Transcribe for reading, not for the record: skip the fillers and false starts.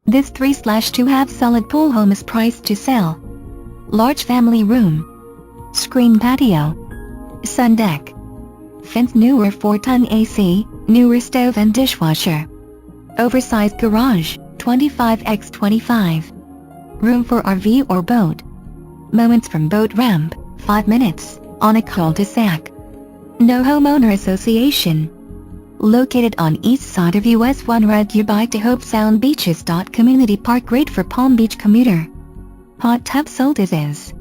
This 3/2-half solid pool home is priced to sell. Large family room. Screen patio. Sun deck. Fenced.Newer 4-ton AC, newer stove and dishwasher. Oversized garage, 25x25. Room for RV or boat. Moments from boat ramp, 5 minutes, on a cul-de-sac. No homeowner association. Located on east side of US 1 Road nearby to Hobe Sound beaches.Community Park.Great for Palm Beach commuter. Hot tub sold as is.